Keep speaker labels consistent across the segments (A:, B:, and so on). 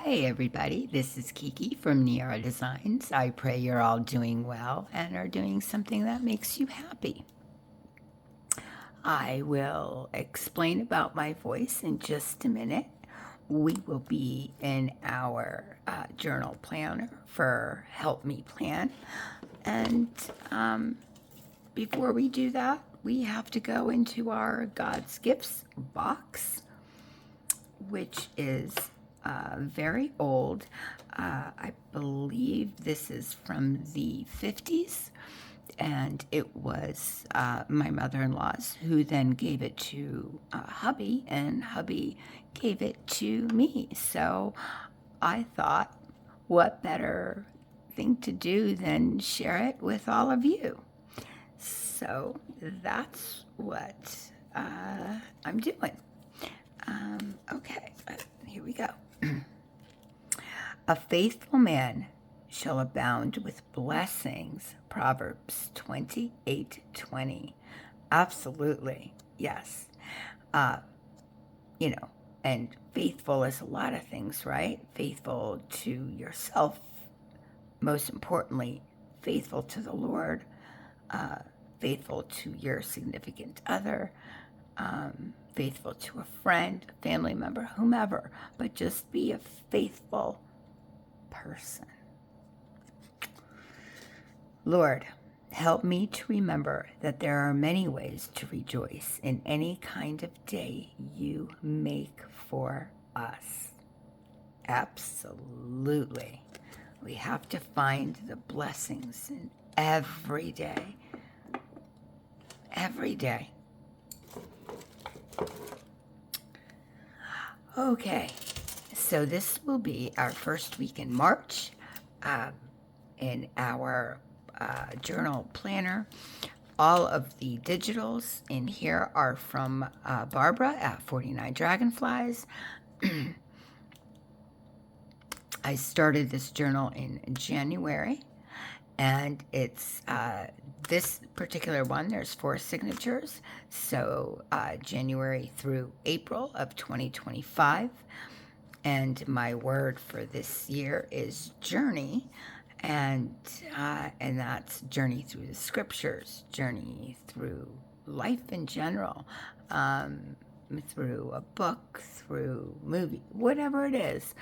A: Hey everybody, this is Kiki from Niara Designs. I pray you're all doing well and are doing something that makes you happy. I will explain about my voice in just a minute. We will be in our journal planner for Help Me Plan. And before we do that, we have to go into our God's Gifts box, which is very old. I believe this is from the 50s, and it was my mother in law's, who then gave it to hubby, and hubby gave it to me. So I thought, what better thing to do than share it with all of you? So that's what I'm doing. Okay, here we go. A faithful man shall abound with blessings. Proverbs 28:20. Absolutely, yes. Uh, you know, and faithful is a lot of things, right? Faithful to yourself, most importantly, faithful to the Lord, uh, faithful to your significant other, faithful to a friend, a family member, whomever, but just be a faithful person. Lord, help me to remember that there are many ways to rejoice in any kind of day you make for us. Absolutely. We have to find the blessings in every day. Every day. Okay, so this will be our first week in March in our journal planner. All of the digitals in here are from Barbara at 49 Dragonflies. I started this journal in January, and it's this particular one, there's 4 signatures, so January through April of 2025. And my word for this year is journey, and that's journey through the scriptures, journey through life in general, through a book, through movie, whatever it is,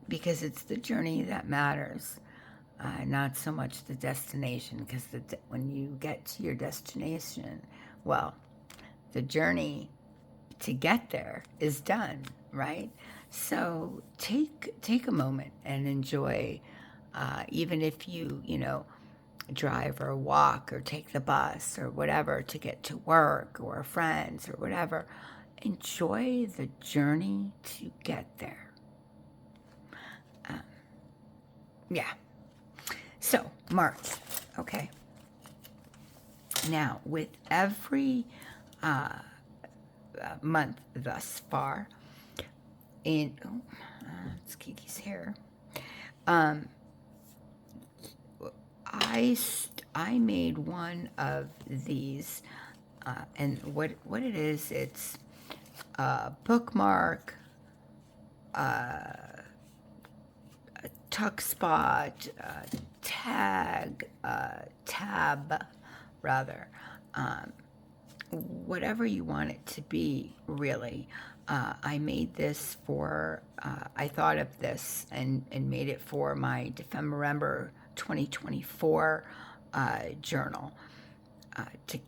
A: because it's the journey that matters, not so much the destination. Because when you get to your destination, well, the journey to get there is done, right? So take a moment and enjoy, even if you drive or walk or take the bus or whatever to get to work or friends or whatever. Enjoy the journey to get there. Yeah. So March, okay. Now with every month thus far, it's Kiki's hair. I made one of these, and what it is, it's a bookmark, a tuck spot, tag, tab, rather. Whatever you want it to be, really. I made this for, I thought of this and made it for my Defember 2024 journal to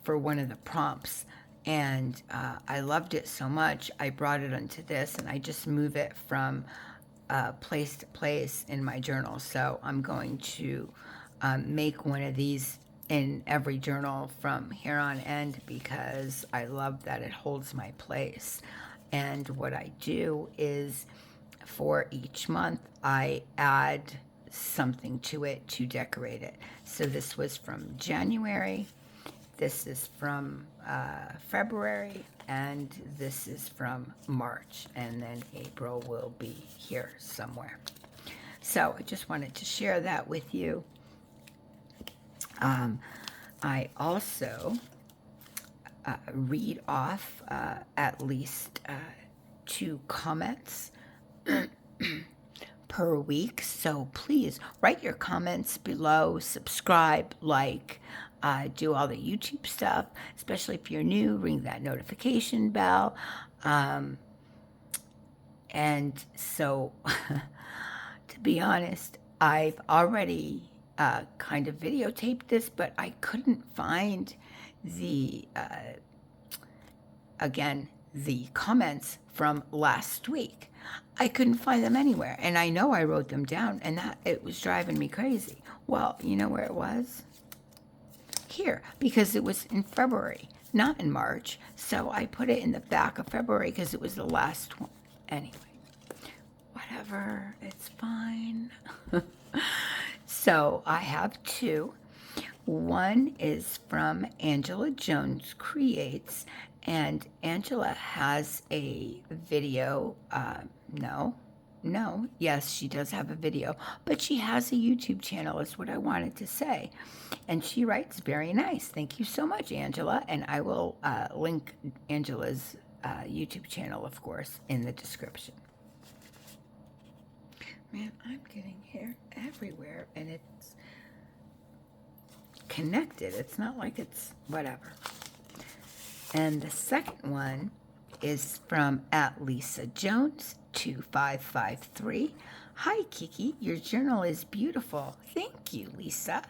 A: for one of the prompts. And I loved it so much, I brought it onto this, and I just move it from place to place in my journal. So I'm going to make one of these in every journal from here on end, because I love that it holds my place. And what I do is, for each month, I add something to it to decorate it. So this was from January, this is from February, and this is from March, and then April will be here somewhere. So I just wanted to share that with you. I also read off at least 2 comments per week. So please write your comments below, subscribe, like, do all the YouTube stuff, especially if you're new, ring that notification bell. And so, to be honest, I've already kind of videotaped this, but I couldn't find the, again, the comments from last week. I couldn't find them anywhere, and I know I wrote them down, and that it was driving me crazy. Well, you know where it was? Here, because it was in February, not in March. So I put it in the back of February because it was the last one. Anyway, whatever, it's fine. So I have 2. One is from Angela Jones Creates, and Angela has a video. Yes, she does have a video, but she has a YouTube channel, is what I wanted to say. And she writes very nice. Thank you so much, Angela. And I will link Angela's YouTube channel, of course, in the description. Man, I'm getting hair everywhere, and it's connected. It's not like it's whatever. And the second one is from @LisaJones2553. Hi, Kiki. Your journal is beautiful. Thank you, Lisa.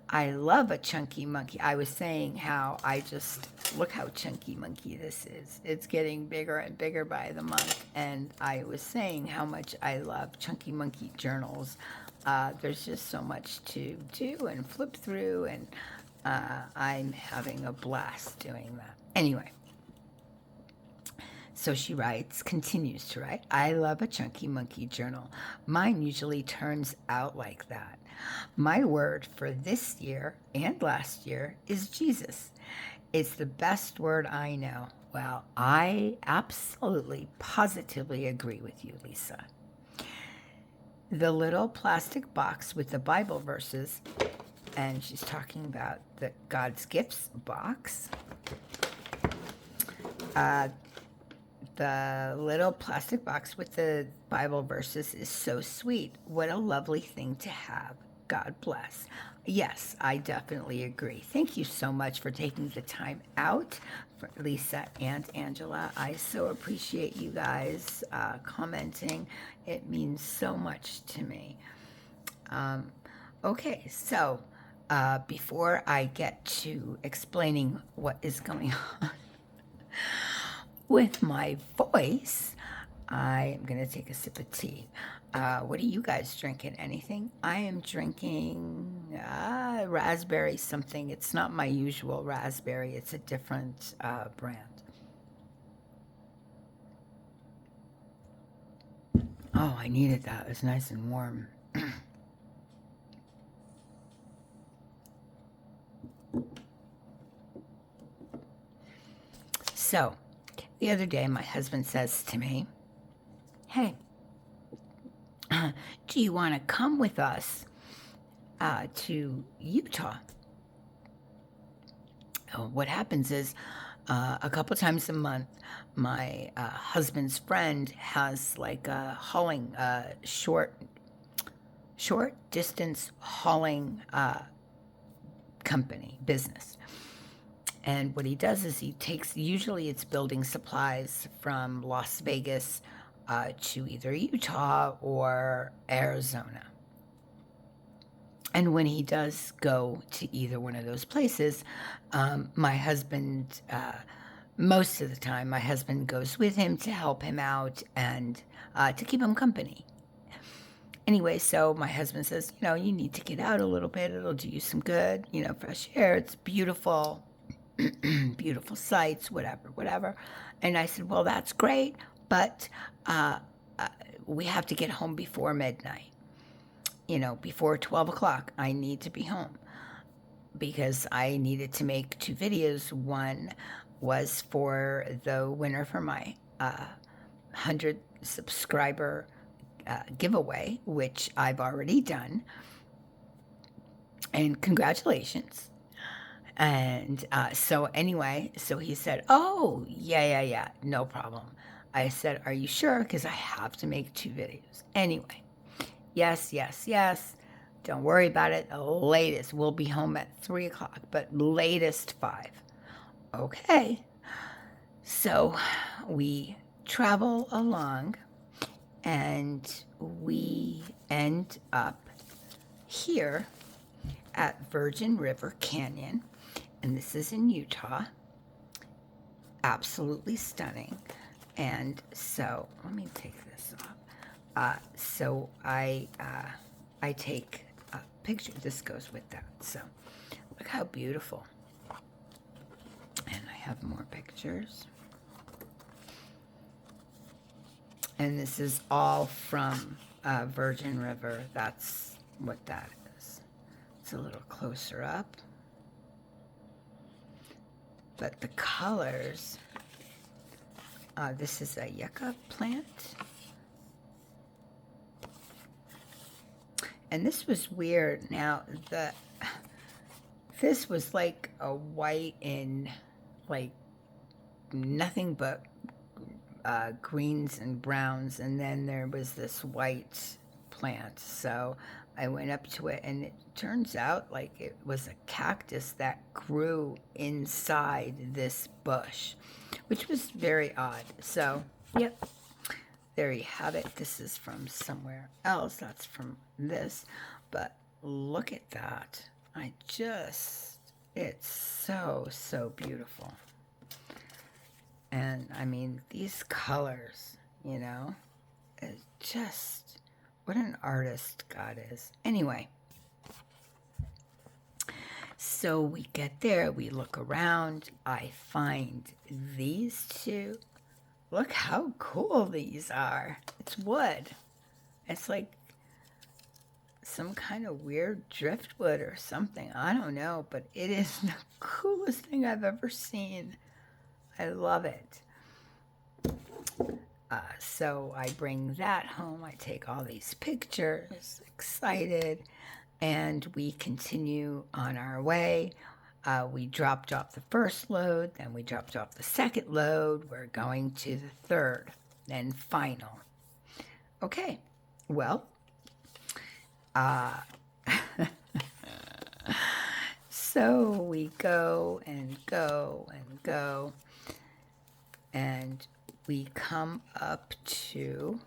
A: I love a chunky monkey. I was saying how look how chunky monkey this is. It's getting bigger and bigger by the month. And I was saying how much I love chunky monkey journals. There's just so much to do and flip through, and I'm having a blast doing that. Anyway, so she continues to write, I love a chunky monkey journal. Mine usually turns out like that. My word for this year and last year is Jesus. It's the best word I know. Well, I absolutely, positively agree with you, Lisa. The little plastic box with the Bible verses, and she's talking about the God's Gifts box. The little plastic box with the Bible verses is so sweet. What a lovely thing to have. God bless. Yes, I definitely agree. Thank you so much for taking the time out, for Lisa and Angela. I so appreciate you guys commenting. It means so much to me. Okay, so before I get to explaining what is going on with my voice, I am going to take a sip of tea. What are you guys drinking? Anything? I am drinking raspberry something. It's not my usual raspberry. It's a different brand. Oh, I needed that. It was nice and warm. So, the other day, my husband says to me, hey, do you want to come with us to Utah? What happens is a couple times a month, my husband's friend has like a hauling, short distance hauling company business. And what he does is he takes, usually it's building supplies from Las Vegas to either Utah or Arizona. And when he does go to either one of those places, my husband, most of the time, my husband goes with him to help him out and to keep him company. Anyway, so my husband says, you need to get out a little bit. It'll do you some good, fresh air. It's beautiful. Beautiful sights, whatever. And I said, well, that's great, but we have to get home before midnight. Before 12 o'clock, I need to be home because I needed to make 2 videos. One was for the winner for my 100 subscriber giveaway, which I've already done. And congratulations. And so anyway, so he said, oh, yeah, no problem. I said, are you sure? Because I have to make 2 videos. Anyway, yes, yes, yes. Don't worry about it. The latest, we'll be home at 3 o'clock, but latest 5. Okay. So we travel along and we end up here at Virgin River Canyon, and this is in Utah. Absolutely stunning. And so let me take this off. So I take a picture. This goes with that. So look how beautiful. And I have more pictures. And this is all from Virgin River. That's what that is. It's a little closer up. But the colors, this is a yucca plant. And this was weird. Now, this was like a white and like nothing but greens and browns, and then there was this white plant. So I went up to it, and it turns out like it was a cactus that grew inside this bush, which was very odd. So, yep, there you have it. This is from somewhere else. That's from this. But look at that. It's so, so beautiful. And I mean, these colors, it's just what an artist God is. Anyway, so we get there, we look around, I find these two. Look how cool these are. It's wood. It's like some kind of weird driftwood or something. I don't know, but it is the coolest thing I've ever seen. I love it. So I bring that home. I take all these pictures, excited, and we continue on our way. We dropped off the first load, then we dropped off the second load. We're going to the third and final. Okay, well, so we go and go and go, and we come up to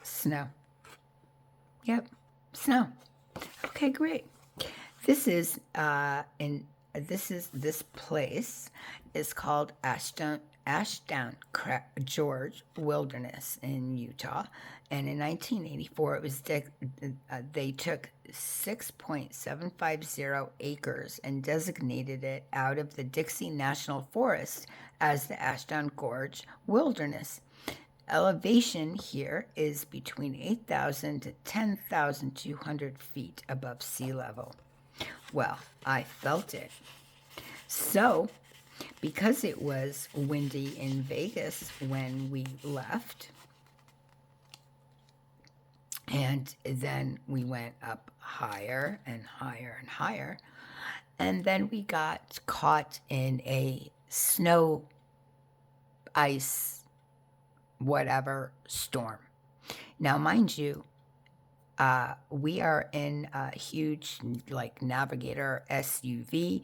A: snow. Yep, snow. Okay, great. This place is called Ashdown Gorge Wilderness in Utah, and in 1984 it was they took 6.750 acres and designated it out of the Dixie National Forest as the Ashdown Gorge Wilderness. Elevation here is between 8,000 to 10,200 feet above sea level. Well, I felt it. So, because it was windy in Vegas when we left, and then we went up higher and higher and higher, and then we got caught in a snow, ice, whatever storm. Now, mind you, we are in a huge, like, Navigator SUV,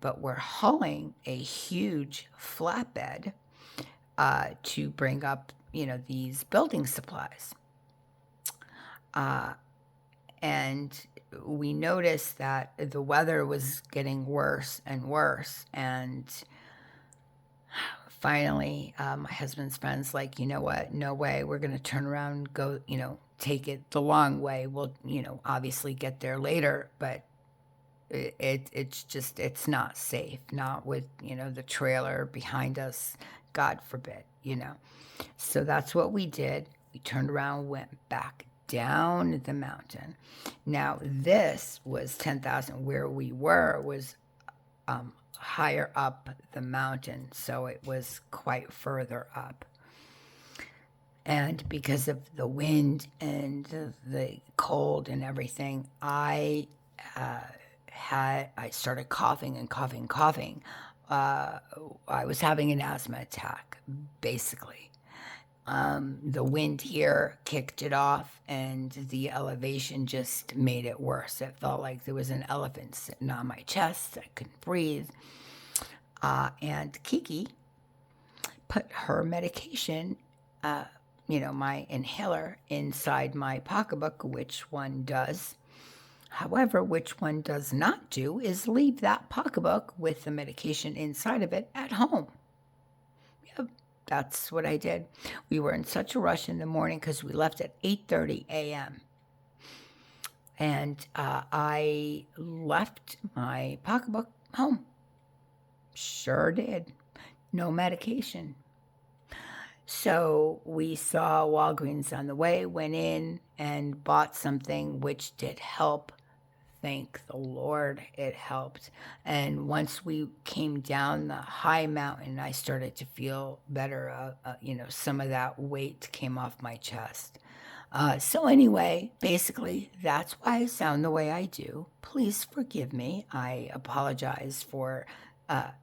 A: but we're hauling a huge flatbed to bring up, these building supplies. And we noticed that the weather was getting worse and worse, and finally, my husband's friend's like, you know what? No way. We're going to turn around and go, take it the long way. We'll, obviously get there later, but it's not safe. Not with, the trailer behind us, God forbid, So that's what we did. We turned around, went back down the mountain. Now, this was 10,000. Where we were was higher up the mountain, so it was quite further up. And because of the wind and the cold and everything, I I started coughing and coughing. Uh, I was having an asthma attack, basically. The wind here kicked it off, and the elevation just made it worse. It felt like there was an elephant sitting on my chest. I couldn't breathe. And Kiki put her medication, my inhaler, inside my pocketbook, which one does. However, which one does not do is leave that pocketbook with the medication inside of it at home. Yep, that's what I did. We were in such a rush in the morning because we left at 8:30 a.m. And I left my pocketbook home. Sure did. No medication. So we saw Walgreens on the way, went in and bought something, which did help. Thank the Lord, it helped. And once we came down the high mountain, I started to feel better. Some of that weight came off my chest. So anyway, basically, that's why I sound the way I do. Please forgive me. I apologize for,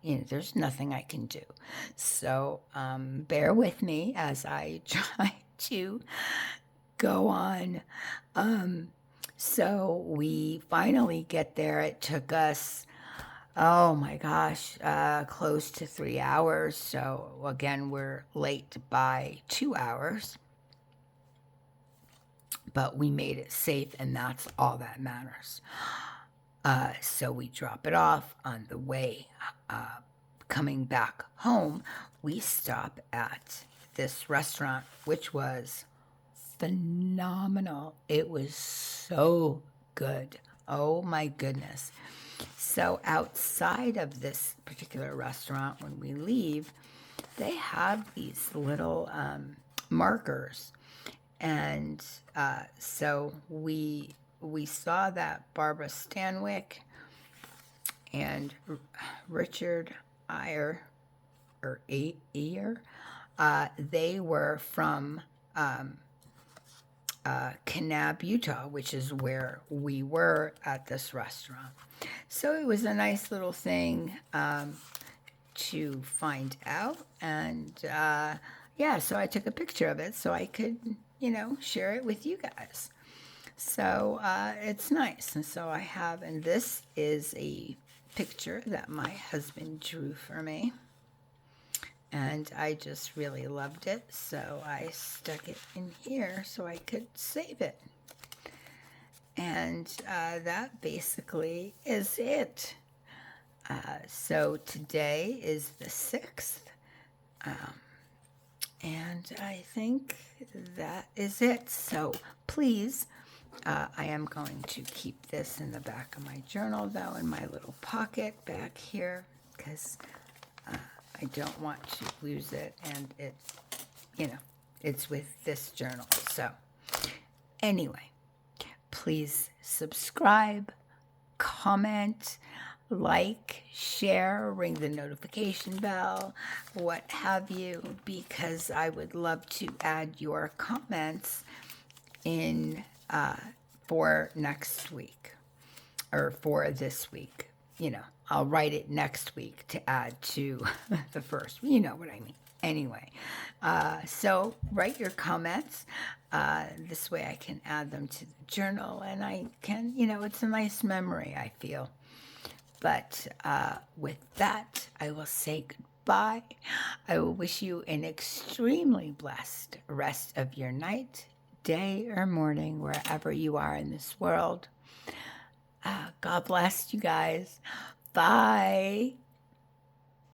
A: there's nothing I can do. So bear with me as I try to go on. So we finally get there. It took us, oh my gosh, close to 3 hours. So again, we're late by 2 hours. But we made it safe, and that's all that matters. So we drop it off. On the way coming back home, we stop at this restaurant, which was phenomenal. It was so good. Oh my goodness. So outside of this particular restaurant, when we leave, they have these little markers. And so we saw that Barbara Stanwyck and Richard Eyre, they were from Kanab, Utah, which is where we were at this restaurant. So it was a nice little thing to find out. And so I took a picture of it so I could, share it with you guys. So it's nice. And so I have, and this is a picture that my husband drew for me. And I just really loved it, so I stuck it in here so I could save it. And that basically is it. So today is the 6th. And I think that is it. So please, I am going to keep this in the back of my journal, though, in my little pocket back here, because I don't want to lose it, and it's with this journal. So anyway, please subscribe, comment, like, share, ring the notification bell, what have you, because I would love to add your comments in for next week or for this week. I'll write it next week to add to the first. You know what I mean. Anyway, so write your comments. This way I can add them to the journal, and I can, it's a nice memory, I feel. But with that, I will say goodbye. I will wish you an extremely blessed rest of your night, day, or morning, wherever you are in this world. God bless you guys. Bye.